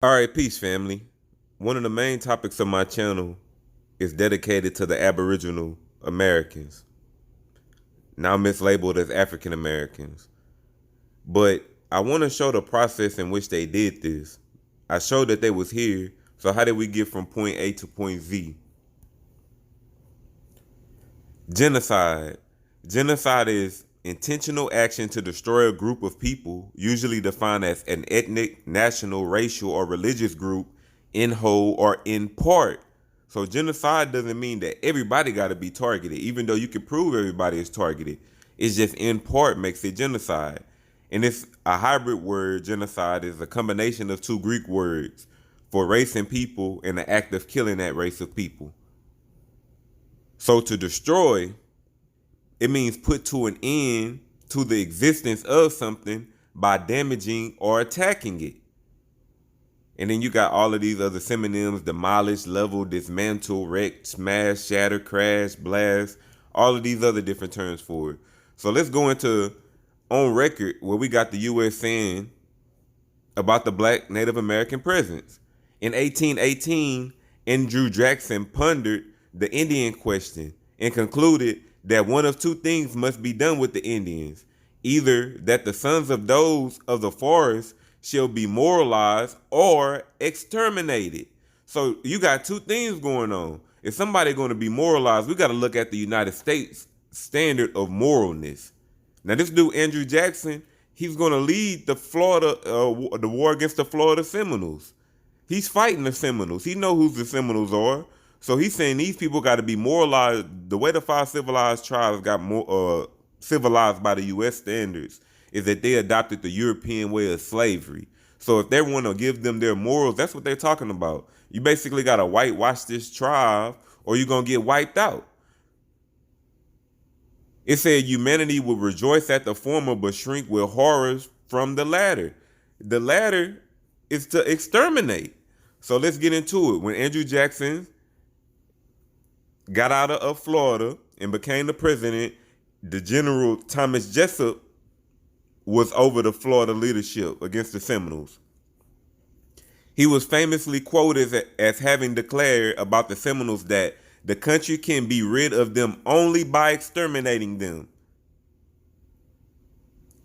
All right, peace, family. One of the main topics of my channel is dedicated to the aboriginal Americans, now mislabeled as African Americans. But I want to show the process in which they did this. I showed that they was here, so how did we get from point A to point Z? Genocide. Genocide is intentional action to destroy a group of people, usually defined as an ethnic, national, racial, or religious group, in whole or in part. So genocide doesn't mean that everybody got to be targeted, even though you can prove everybody is targeted. It's just in part makes it genocide. And it's a hybrid word. Genocide is a combination of two Greek words for race and people and the act of killing that race of people. So to destroy, it means put to an end to the existence of something by damaging or attacking it. And then you got all of these other synonyms: demolish, level, dismantle, wreck, smash, shatter, crash, blast, all of these other different terms for it. So let's go into on record where we got the U.S. saying about the Black Native American presence. In 1818, Andrew Jackson pondered the Indian question and concluded that one of two things must be done with the Indians: either that the sons of those of the forest shall be moralized or exterminated. So you got two things going on. If somebody going to be moralized, we got to look at the United States standard of moralness. Now this dude Andrew Jackson, he's going to lead the the war against the Florida Seminoles. He's fighting the Seminoles. He know who the Seminoles are. So he's saying these people got to be moralized. The way the five civilized tribes got more civilized by the U.S. standards is that they adopted the European way of slavery. So if they want to give them their morals, that's what they're talking about. You basically got to whitewash this tribe or you're going to get wiped out. It said humanity will rejoice at the former but shrink with horrors from the latter. The latter is to exterminate. So let's get into it. When Andrew Jackson got out of Florida and became the president, the General Thomas Jessup was over the Florida leadership against the Seminoles. He was famously quoted as having declared about the Seminoles that the country can be rid of them only by exterminating them.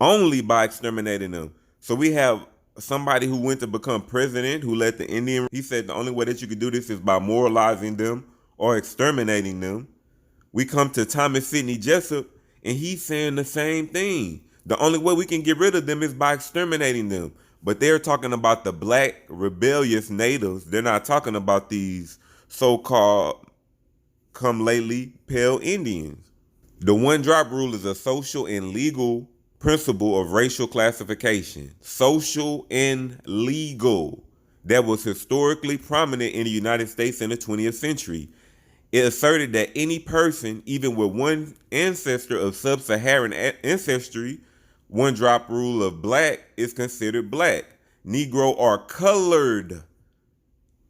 Only by exterminating them. So we have somebody who went to become president who let the Indian, he said the only way that you could do this is by moralizing them or exterminating them. We come to Thomas Sidney Jessup and he's saying the same thing. The only way we can get rid of them is by exterminating them. But they're talking about the black rebellious natives. They're not talking about these so-called come lately pale Indians. The one drop rule is a social and legal principle of racial classification. Social and legal. That was historically prominent in the United States in the 20th century. It asserted that any person, even with one ancestor of sub-Saharan ancestry, one drop rule of black, is considered black, Negro, or colored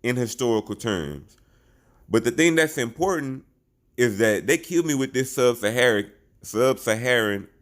in historical terms. But the thing that's important is that they killed me with this sub-Saharan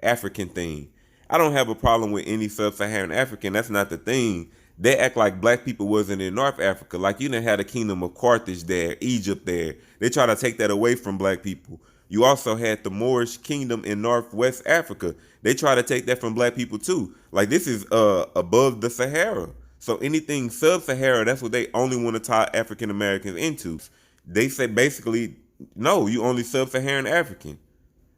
African thing. I don't have a problem with any sub-Saharan African. That's not the thing. They act like black people wasn't in North Africa. Like you didn't have the kingdom of Carthage there, Egypt there. They try to take that away from black people. You also had the Moorish kingdom in Northwest Africa. They try to take that from black people too. Like this is above the Sahara. So anything sub-Sahara, that's what they only want to tie African Americans into. They say basically, no, you only sub-Saharan African.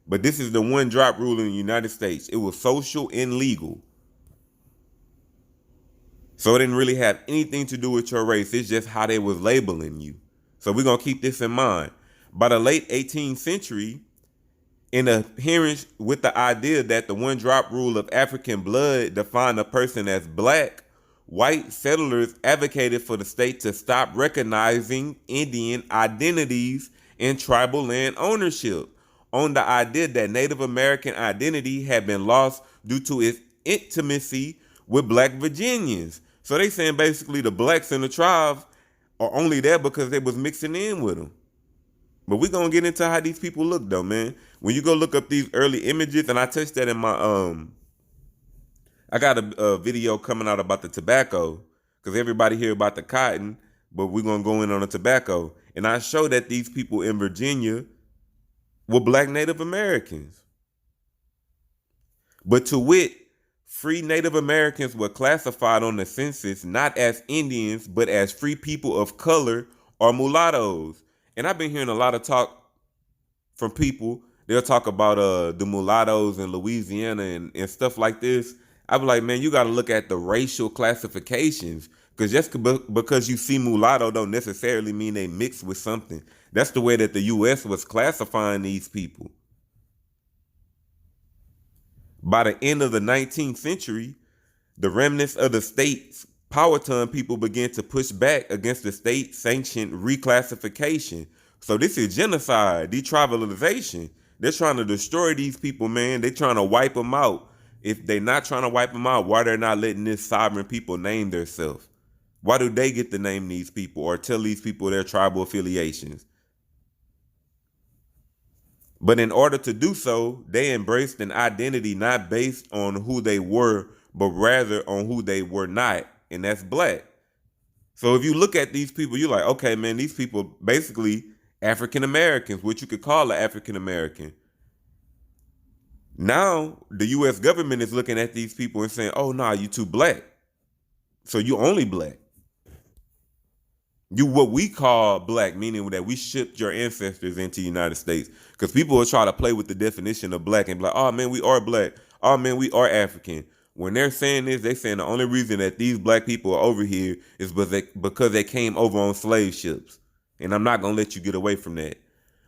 But this is the one drop rule in the United States. It was social and legal. So it didn't really have anything to do with your race. It's just how they was labeling you. So we're going to keep this in mind. By the late 18th century, in adherence with the idea that the one drop rule of African blood defined a person as black, white settlers advocated for the state to stop recognizing Indian identities and tribal land ownership, on the idea that Native American identity had been lost due to its intimacy with black Virginians. So they saying basically the blacks in the tribes are only there because they was mixing in with them. But we're going to get into how these people look though, man. When you go look up these early images, and I touched that in my, I got a video coming out about the tobacco, because everybody hear about the cotton, but we're gonna go in on the tobacco. And I show that these people in Virginia were black Native Americans. But to wit, free Native Americans were classified on the census not as Indians, but as free people of color or mulattoes. And I've been hearing a lot of talk from people. They'll talk about the mulattoes in Louisiana and stuff like this. I be like, man, you got to look at the racial classifications, because because you see mulatto don't necessarily mean they mix with something. That's the way that the U.S. was classifying these people. By the end of the 19th century, the remnants of the state's Powhatan people began to push back against the state-sanctioned reclassification. So this is genocide, detribalization. They're trying to destroy these people, man. They're trying to wipe them out. If they're not trying to wipe them out, why they're not letting this sovereign people name themselves? Why do they get to name these people or tell these people their tribal affiliations? But in order to do so, they embraced an identity not based on who they were, but rather on who they were not, and that's black. So if you look at these people, you're like, okay, man, these people basically African Americans, what you could call an African American. Now the U.S. government is looking at these people and saying, oh, nah, you too black. So you only black. You what we call black, meaning that we shipped your ancestors into the United States. Because people will try to play with the definition of black and be like, oh man, we are black. Oh man, we are African. When they're saying this, they're saying the only reason that these black people are over here is because they came over on slave ships. And I'm not going to let you get away from that.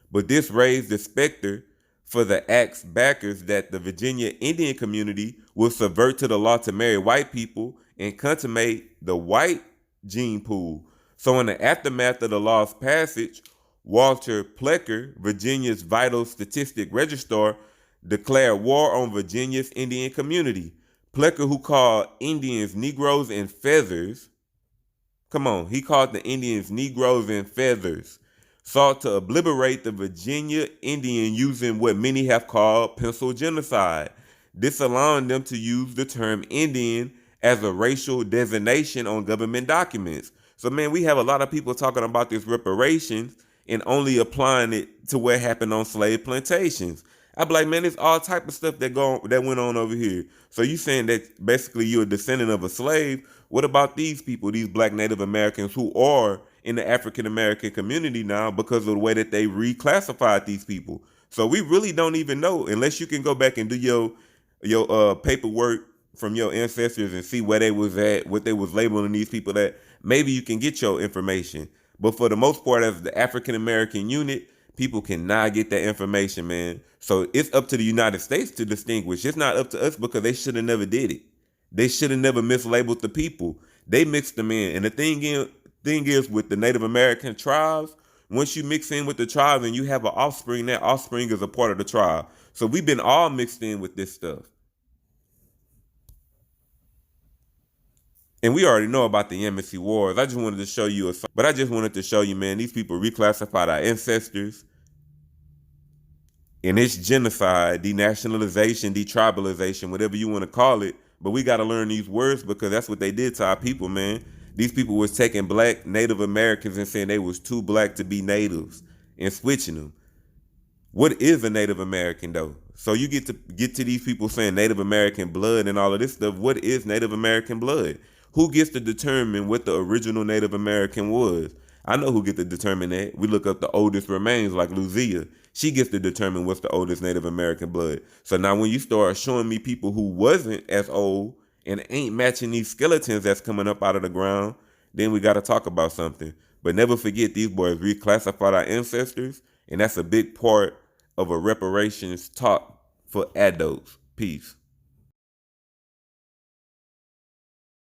But this raised the specter for the act's backers that the Virginia Indian community will subvert to the law to marry white people and consummate the white gene pool. So in the aftermath of the law's passage, Walter Plecker, Virginia's vital statistic registrar, declared war on Virginia's Indian community. Plecker, who called Indians Negroes and feathers, he called the Indians Negroes and feathers, sought to obliterate the Virginia Indian using what many have called pencil genocide, disallowing them to use the term Indian as a racial designation on government documents. So, man, we have a lot of people talking about this reparations and only applying it to what happened on slave plantations. I'd be like, man, there's all type of stuff that went on over here. So you saying that basically you're a descendant of a slave? What about these people, these black Native Americans who are in the African American community now because of the way that they reclassified these people? So we really don't even know, unless you can go back and do your paperwork from your ancestors and see where they was at, what they was labeling these people at. Maybe you can get your information. But for the most part, as the African American unit, people cannot get that information, man. So it's up to the United States to distinguish. It's not up to us because they should have never did it. They should have never mislabeled the people. They mixed them in. And the thing is with the Native American tribes, once you mix in with the tribes and you have an offspring, that offspring is a part of the tribe. So we've been all mixed in with this stuff. And we already know about the Embassy Wars. I just wanted to show you, man, these people reclassified our ancestors. And it's genocide, denationalization, detribalization, whatever you want to call it. But we got to learn these words because that's what they did to our people, man. These people was taking black Native Americans and saying they was too black to be natives and switching them. What is a Native American, though? So you get to these people saying Native American blood and all of this stuff. What is Native American blood? Who gets to determine what the original Native American was? I know who gets to determine that. We look up the oldest remains, like Lucia. She gets to determine what's the oldest Native American blood. So now when you start showing me people who wasn't as old and ain't matching these skeletons that's coming up out of the ground, then we got to talk about something. But never forget, these boys reclassified our ancestors, and that's a big part of a reparations talk for adults. Peace.